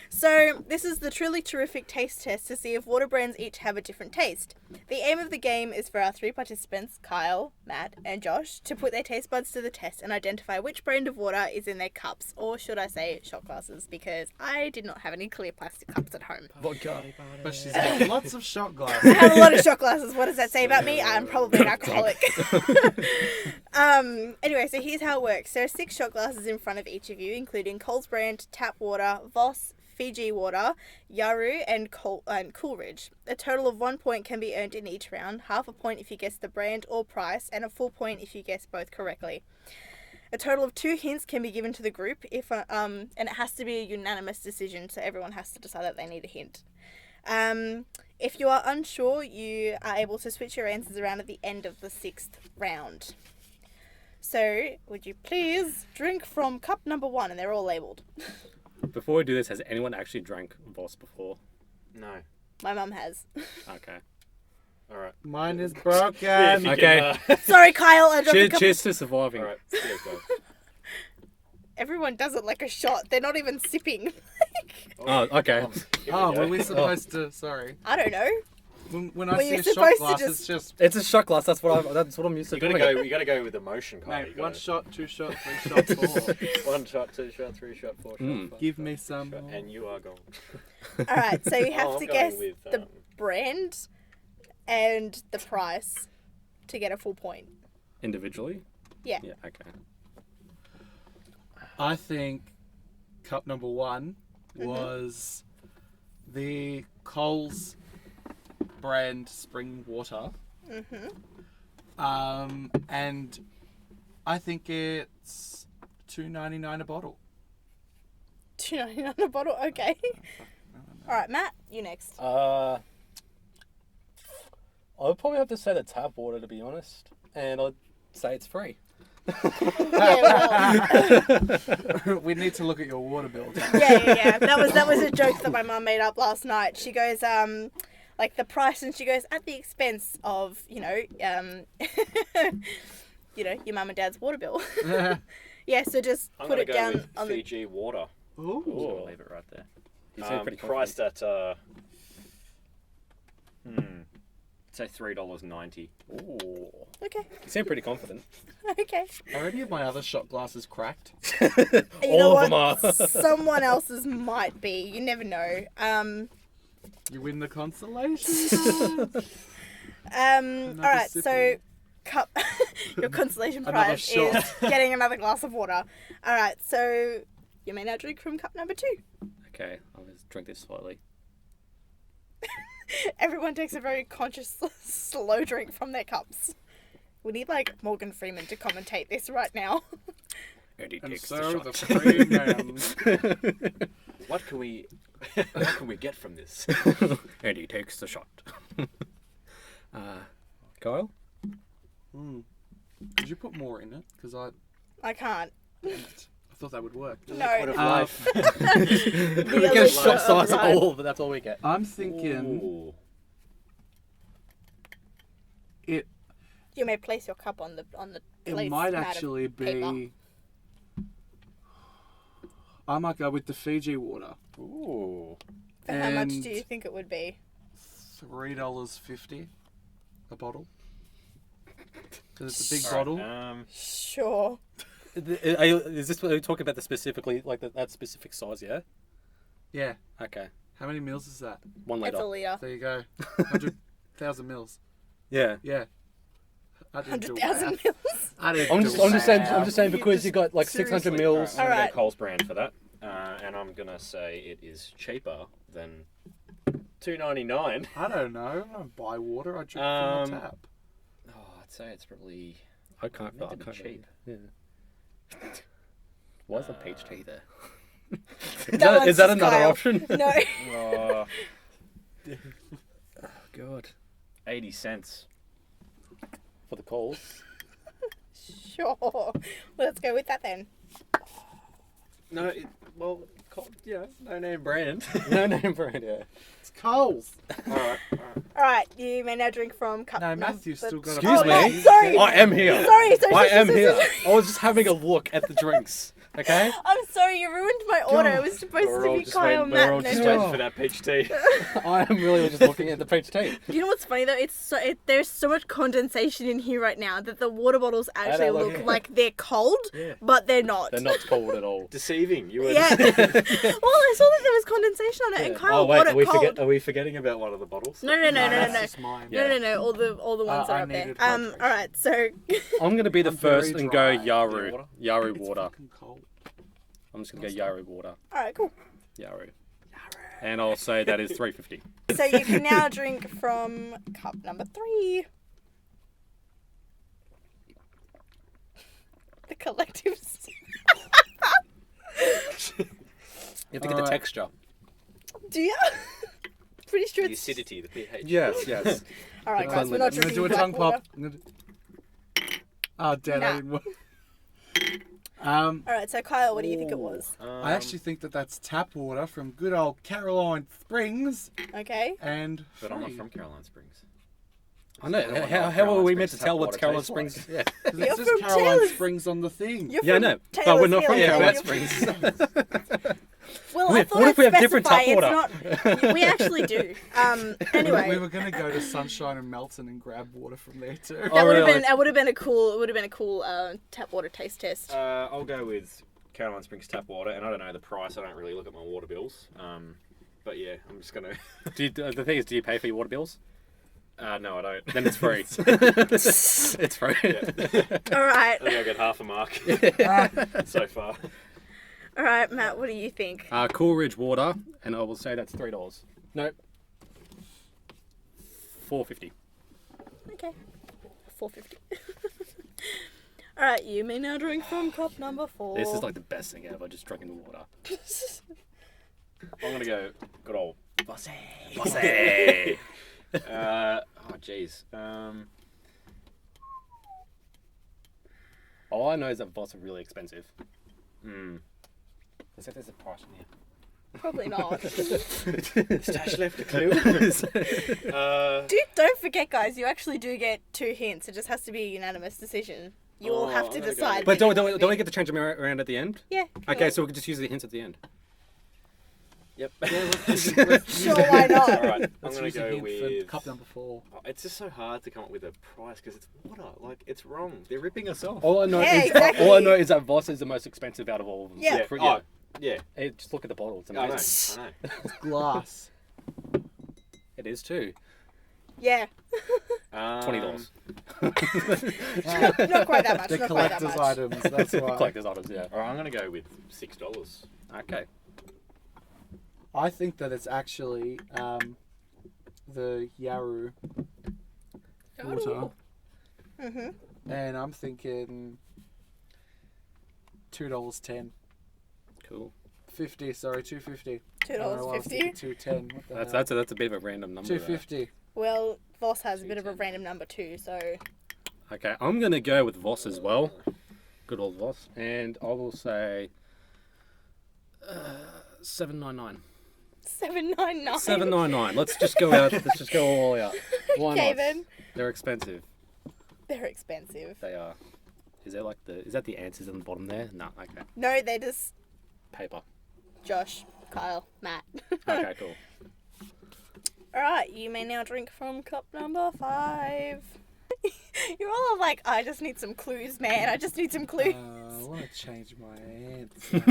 So, this is the truly terrific taste test to see if water brands each have a different taste. The aim of the game is for our 3 participants, Kyle, Matt, and Josh, to put their taste buds to the test and identify which brand of water is in their cups, or should I say shot glasses, because I did not have any clear plastic cups at home. Vodka. But she's got lots of shot I glasses. have a lot of shot glasses. What does that say about me? I'm probably an alcoholic. Anyway, so here's how it works. There are 6 shot glasses in front of each of you, including Coles brand, tap water, Voss, Fiji water, Yaru, and Coolridge. A total of 1 point can be earned in each round, half a point if you guess the brand or price, and a full point if you guess both correctly. A total of 2 hints can be given to the group, and it has to be a unanimous decision, so everyone has to decide that they need a hint. If you are unsure, you are able to switch your answers around at the end of the 6th round. So, would you please drink from cup number 1, and they're all labelled. Before we do this, has anyone actually drank Voss before? No. My mum has. Okay. All right. Mine is broken. Yeah, if you Okay. can, Sorry, Kyle. I dropped a couple. Cheers to surviving. all right. Cheers, guys. Everyone does it like a shot. They're not even sipping. Oh, okay. Here we Oh, go. were we supposed to? Sorry. I don't know. When I Well, see you're a shot supposed to glass, just- it's just It's a shot glass. That's what I'm used to You gotta doing. go. You gotta go with emotion, Kyle. mate, You gotta- 1 shot, 2 shot, 3 shot, 4. 1 shot, 2 shot, 3 shot, 4 shot. Mm. 5 Give shot, me some shot, more. and you are gone. All right, so you have Oh, to I'm going guess with, the brand and the price to get a full point. Individually? Yeah. Yeah, okay. I think cup number 1 was the Coles brand spring water. And I think it's $2.99 a bottle. $2.99 a bottle. Okay. All right, Matt, you next. I would probably have to say the tap water, to be honest. And I'd say it's free. Yeah, well, We need to look at your water bill. yeah. That was a joke that my mum made up last night. She goes, like the price, and she goes at the expense of, you know, your mum and dad's water bill. Yeah, so just I'm put gonna it go down with on Fiji water. Ooh. So I'll leave it right there. You seem pretty Priced at say $3.90. Ooh. Okay. You seem pretty confident. Okay. Are any of my other shot glasses cracked? You All know of what? them are. Someone else's might be. You never know. You win the consolation prize. All right. So, sip. cup. Your consolation Another prize shot. is getting another glass of water. All right. So you may now drink from cup number 2. Okay, I'll just drink this slowly. Everyone takes a very conscious, slow drink from their cups. We need like Morgan Freeman to commentate this right now. Eddie And takes so the the shot. free man. What can we get from this? Eddie takes the shot. Kyle? Did you put more in it? Because I can't. I thought that would work. No. We The get other a shot shot of size of blood. all, but that's all we get. I'm thinking Ooh. it You may place your cup on the place might mat of actually paper. be. I might go with the Fiji water. Ooh. For how much And do you think it would be? $3.50 a bottle. Because it's a big All right, bottle. Sure. Are you talking about the specifically, like that specific size, yeah? Yeah. Okay. How many mils is that? 1 It's litre. a liter. There you go. 100,000 mils. Yeah. Yeah. I didn't do 100,000 math. mils. I didn't I'm do just saying. math. I'm just saying because you got like 600 Seriously. mils. I'm gonna Alright. go Coles brand for that, and I'm gonna say it is cheaper than $2.99. I don't know. I don't buy water. I drink from the tap. Oh, I'd say it's probably I can't. meant I to be can't cheap. Yeah. Why is the peach tea there? That one's Is that just another Kyle. option? No. Oh, God. 80 cents. For the Coles. Sure. Well, let's go with that then. No, no name brand. No name brand. Yeah. It's Coles. All right. All right, you may now drink from cup. No, number- Matthew's still got Excuse Oh, me. Matt, sorry. I am here. Sorry. I am here. I was just having a look at the drinks. Okay. I'm sorry, you ruined my order. It was supposed We're to all be just Kyle, waiting, Matt, we're all and just then waiting Josh. for that peach tea. I am really just looking at the peach tea. You know what's funny though? There's so much condensation in here right now that the water bottles actually look- look like they're cold, Yeah. but they're not. They're not cold at all. Deceiving. You were. Yeah. Well, I saw that there was condensation on it, and Yeah. Kyle Oh wait, bought are it we cold. are we forgetting about one of the bottles? No. That's just mine. Yeah. No. All the ones that I are up there. needed All hydration. right. So I'm gonna be the I'm very first and go dry. Yaru. Water? Yaru It's water. fucking cold. I'm just gonna go Yaru water. all right, cool. Yaru. And I'll say that is $3.50. So you can now drink from cup number 3. The collectives. You have to get the Alright. texture. Do you? Pretty sure The it's. acidity, the pH. Yes. All right, guys, we're not I'm gonna drinking do a black tongue water. pop. Oh, damn! Nah. I didn't want. Alright, so Kyle, what do you think it was? I actually think that that's tap water from good old Caroline Springs, Okay. and But I'm not free. from Caroline Springs. I know. I don't know How what are we Caroline meant to Springs tell tap what Caroline water Springs? tastes Yeah. 'Cause You're it says from Caroline Taylor's- Springs on the thing. You're Yeah, I from know. But Taylor's we're not from Hill, Caroline you're- Springs. Well, I Wait, thought what I'd if we have different specify tap it's water? not. We actually do. Anyway, We were gonna go to Sunshine and Melton and grab water from there too. that Oh, would have really? been a cool tap water taste test. I'll go with Caroline Springs tap water, and I don't know the price. I don't really look at my water bills. But yeah, I'm just gonna. The thing is, do you pay for your water bills? No, I don't. Then it's free. It's free. All right, I think I get half a mark so far. all right, Matt. What do you think? Coolridge water, and I will say that's $3. Nope. $4.50. Okay, $4.50. All right, you may now drink from cup number 4. This is like the best thing ever. Just drinking the water. I'm gonna go good old. Bossy. Oh jeez. All I know is that Voss are really expensive. There's a price in here. Probably not. Tash left a clue. Don't forget, guys. You actually do get 2 hints. It just has to be a unanimous decision. You all have to I'm gonna go decide. But which one don't it we is. get to change them around at the end? Yeah. Okay, so we can just use the hints at the end. Yep. Sure, why not? All right. I'm Let's gonna use a go hint for with. cup number 4. Oh, it's just so hard to come up with a price because it's water. Like it's wrong. They're ripping us off. All I know Yeah, is exactly. all I know is that Voss is the most expensive out of all of them. Yeah. Oh, yeah. Hey, just look at the bottle. It's I know. amazing. I know. It's glass. It is too. Yeah. $20. Not quite that much. They're Not quite that collector's much. items. That's why. Collector's items, yeah. All right, I'm gonna go with $6. Okay. I think that it's actually the Yaru water, Mhm. and I'm thinking $2.10. Cool. 50. Sorry, $2.50. $2.50. $2.10. That's a bit of a random number. there. $2.50. Well, Voss has a bit of a random number too, so Okay, I'm gonna go with Voss as well. Good old Voss, and I will say $7.99. $7.99. $7.99. Let's just go out. Let's just go all out. Why Okay, not? then. They're expensive. They're expensive. They are. Is that the answers on the bottom there? No. Okay. No, they're just Paper. Josh, Kyle, Matt. Okay. Cool. All right, you may now drink from cup number 5. You're all like, I just need some clues, man. I just need some clues. I want to change my answer.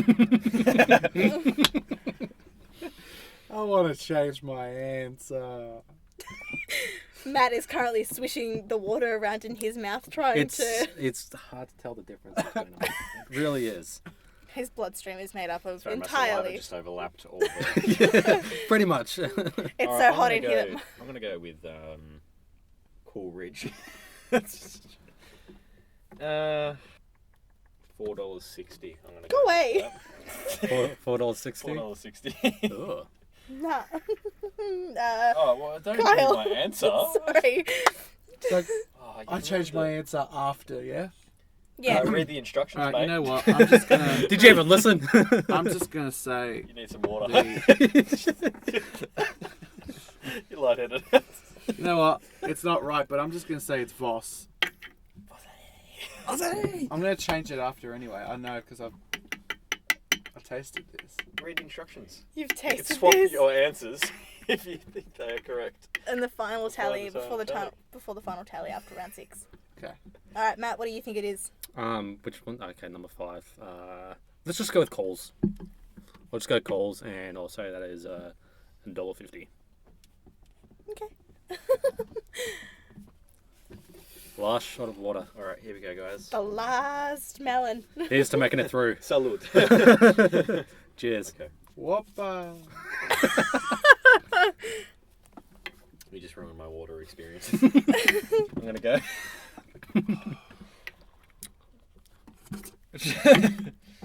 I want to change my answer. Matt is currently swishing the water around in his mouth, trying to. It's hard to tell the difference between them. It really is. His bloodstream is made up of Sorry, my saliva entirely. just overlapped all the. Pretty much. It's All so right, hot in here. that- I'm gonna go with Coolridge. $4.60. I'm gonna Go away. $4.60. $4.60. Ugh. Nah. Oh well, don't Kyle. give me my answer. Sorry. So Oh, you I changed my ruined answer after, yeah? it. Yeah. Read the instructions, Alright, mate. you know what? I'm just gonna. Did you even listen? I'm just gonna say. You need some water. The, You're lightheaded. you know what? It's not right, but I'm just gonna say it's Voss. I'm gonna change it after anyway. I know because I've tasted this. Read the instructions. You've You can tasted swap this. your answers if you think they are correct. And the final tally final tally. before the final tally after round 6. Okay. All right, Matt. What do you think it is? Which one? Okay, number 5. Let's just go with Coles. We'll just go Coles, and I'll say that is $1.50. Okay. Last shot of water. All right, here we go, guys. The last melon. Here's to making it through. Salud. Cheers. Okay. Whoppa. You just ruined my water experience. I'm gonna go.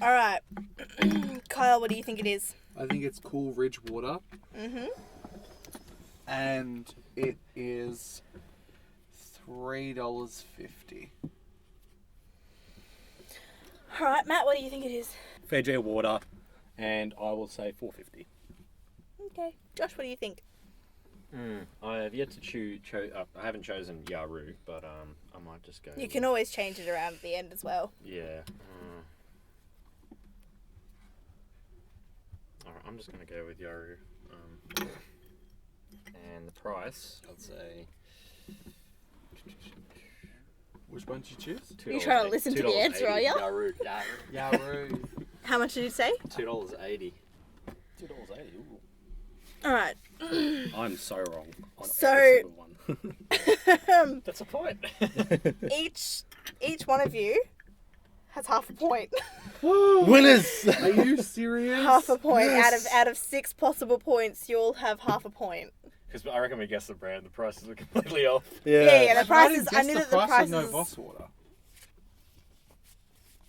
All right. Kyle, what do you think it is? I think it's Coolridge water, Mm-hmm. and it is $3.50. All right, Matt, what do you think it is? Fiji water, and I will say $4.50. Okay. Josh, what do you think? I have yet to I haven't chosen Yaru, but I might just go. You can always change it around at the end as well. Yeah. Alright, I'm just gonna go with Yaru. And the price, I'd say. Which one did you choose? Are you trying to listen to the answer, are you? Yaru. Yaru. How much did you say? $2.80. $2.80. Ooh. All right. I'm so wrong on So- every single one. That's a point. each one of you has half a point. Winners! Are you serious? Half a point. Yes. Out of 6 possible points, you'll have half a point. Because I reckon we guessed the brand. The prices are completely off. Yeah. The I prices. didn't I guess knew the that the price of prices. no Voss water.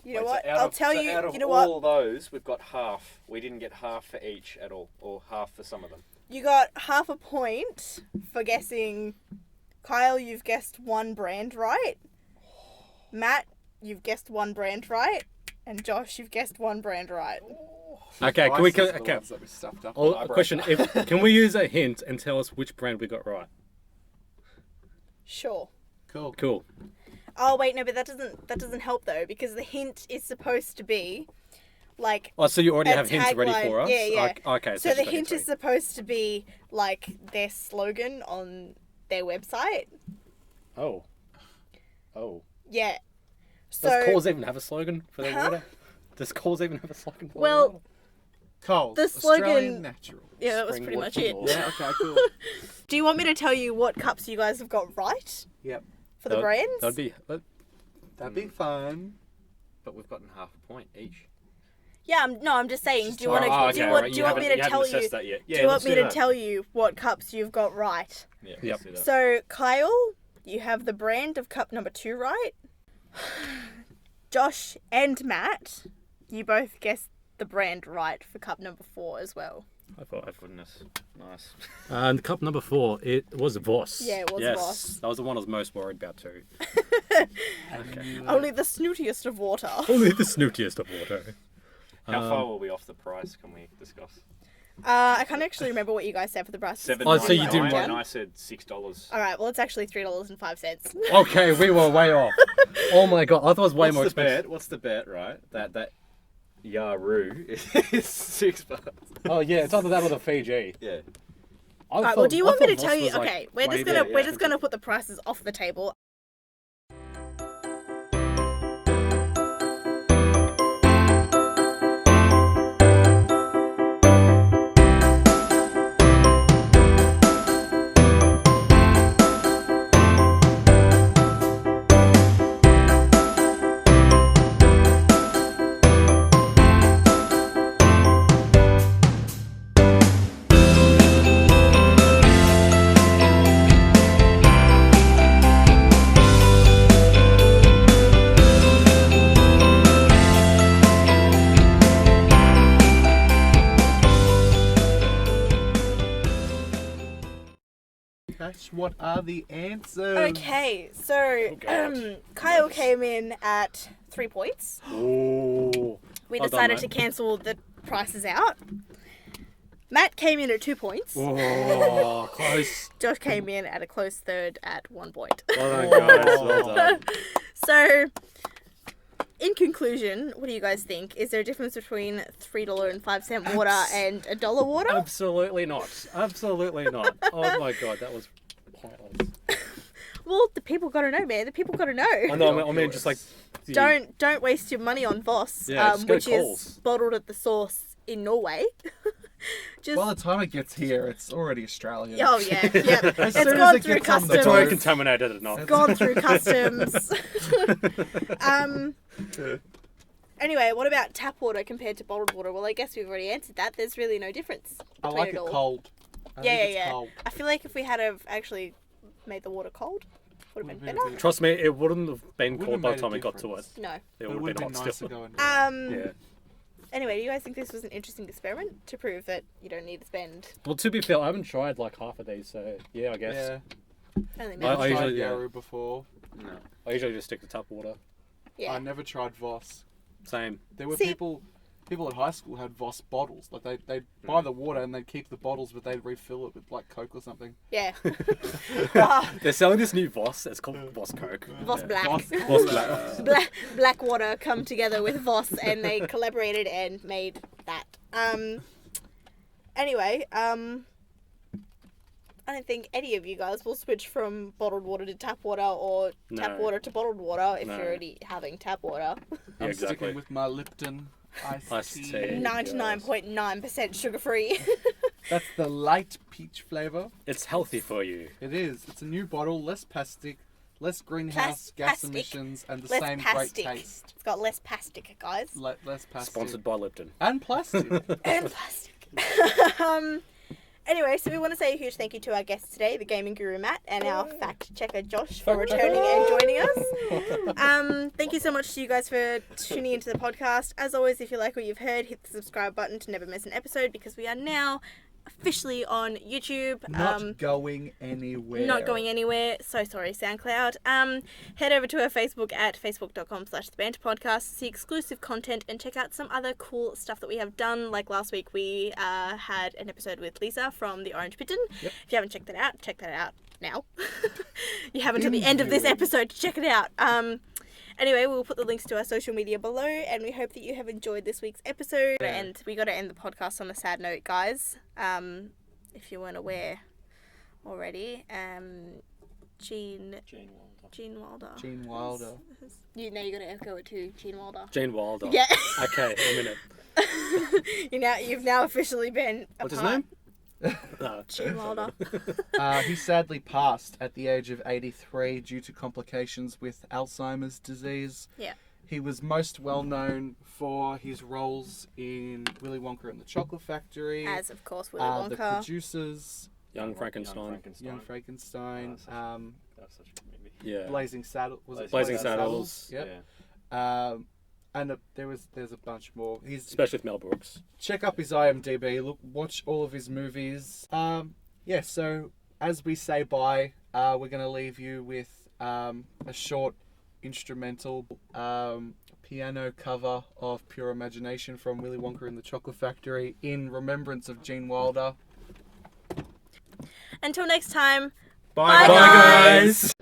You know Wait, what? so out I'll of- tell so you. Out of You know all what? those, we've got half. We didn't get half for each at all, or half for some of them. You got half a point for guessing. Kyle, you've guessed one brand right. Matt, you've guessed one brand right. And Josh, you've guessed one brand right. Okay, can we... Prices are the Okay, ones that we stuffed up. a question. Can we use a hint and tell us which brand we got right? Sure. Cool. Cool. Oh wait, no, but that doesn't help though, because the hint is supposed to be like Oh, so you already a have hints ready tagline. for us? Yeah. Okay, So the just got hint is supposed to be like their slogan on their website. Oh. Oh. Yeah. Does So Coles even have a slogan for their Huh? water? Does Coles even have a slogan for Well, their water? Coles. the slogan- Australian natural. yeah, that was Spring pretty much water it. or- Yeah, okay, cool. Do you want me to tell you what cups you guys have got right Yep. for the brands? That'd be... That'd be fun. But we've gotten half a point each. Yeah, I'm just saying. Do you want to? Oh, do you okay, want? right, Do you want me to haven't tell you? assessed that yet. Do you want me to tell you what cups you've got right? Yeah, Yep. let's do that. So, Kyle, you have the brand of cup number 2 right. Josh and Matt, you both guessed the brand right for cup number 4 as well. I thought... Goodness, nice. And cup number 4, it was Voss. Yeah, it was yes, Voss. That was the one I was most worried about too. Only the snootiest of water. Only the snootiest of water. How far were we off the price? Can we discuss? I can't actually remember what you guys said for the price. Oh, so you didn't- And I said $6. All right, well, it's actually $3.05. Okay, we were way off. Oh my god, I thought it was way more expensive. What's the bet? Right, that Yaru is $6. Oh yeah, it's either that or the Fiji. Yeah. All right, well, do you want me to tell you? Okay, we're just gonna put the prices off the table. Tash, what are the answers? Okay, so God. Kyle came in at 3 points. Oh. We Well done, decided to mate. cancel the prices out. Matt came in at 2 points. Oh, close. Josh came in at a close third at 1 point. Well done, guys. Well done. So, in conclusion, what do you guys think? Is there a difference between $3.05 water and $1 water? Absolutely not. Absolutely not. Oh my god, that was pointless. Well, the people gotta know, man. The people gotta know. I know. I mean, just like Don't waste your money on Voss, Yeah, just go which Coles. is bottled at the source in Norway. Just By the time it gets here, it's already Australian. oh yeah, yeah. It's soon as gone it through gets on the That's why I boat. customs. contaminated it enough. Gone through customs. Anyway, what about tap water compared to bottled water? Well, I guess we've already answered that. There's really no difference I between like it it all. cold. I Yeah, think it's yeah. cold. I feel like if we had have actually made the water cold, would have been better. Trust me, it wouldn't have been Wouldn't cold have by made the a time we got to it. difference. No. It But would it have would been have been hot nice still. to go and Yeah. Anyway, do you guys think this was an interesting experiment to prove that you don't need to spend Well, to be fair, I haven't tried like half of these, so yeah, I guess. Yeah. only I minutes? I've tried usually- yeah. Yaru before. No. I usually just stick to tap water. Yeah. I never tried Voss. Same. There were See- people at high school had Voss bottles. Like they'd buy the water and they'd keep the bottles, but they'd refill it with like Coke or something. Yeah. They're selling this new Voss. It's called Voss Coke. Voss Black. Voss Black. Black water come together with Voss, and they collaborated and made that. Anyway, I don't think any of you guys will switch from bottled water to tap water or tap No. water to bottled water if No. you're already having tap water. I'm exactly. sticking with my Lipton iced Iced tea. tea. 99.9% sugar free. That's the light peach flavour. It's healthy for you. It is. It's a new bottle, less plastic, less greenhouse gas Plastic. emissions, and the Less same plastic. great taste. It's got less plastic, guys. Less plastic. Sponsored by Lipton. And plastic. And plastic. Anyway, so we want to say a huge thank you to our guests today, the gaming guru Matt and our fact checker Josh, for returning and joining us. Thank you so much to you guys for tuning into the podcast. As always, if you like what you've heard, hit the subscribe button to never miss an episode, because we are now officially on YouTube. Not going anywhere. Not going anywhere. So sorry, SoundCloud. Head over to our Facebook at facebook.com/thebanterpodcast to see exclusive content and check out some other cool stuff that we have done. Like last week, we had an episode with Lisa from the Orange Pigeon. Yep. If you haven't checked that out now. You have until the end of this episode to check it out. Anyway, we'll put the links to our social media below, and we hope that you have enjoyed this week's episode. Yeah. And we got to end the podcast on a sad note, guys. If you weren't aware already, Gene Wilder. Gene Wilder. You know you're gonna echo it too, Gene Wilder. Jane Wilder. Yeah. Okay, a minute. You've now officially been. What's his apart. name? No. Gene Wilder. He sadly passed at the age of 83 due to complications with Alzheimer's disease. Yeah. He was most well known for his roles in Willy Wonka and the Chocolate Factory, As of course Willy The Wonka. Producers, Young Frankenstein. Young Frankenstein, That's such a good movie. Yeah. Blazing Saddles. Was it Blazing Saddles. Yep. Yeah. And there's a bunch more. Especially with Mel Brooks. Check up his IMDb. Watch all of his movies. So as we say bye, we're gonna leave you with a short instrumental piano cover of Pure Imagination from Willy Wonka and the Chocolate Factory in remembrance of Gene Wilder. Until next time. Bye, Bye, guys.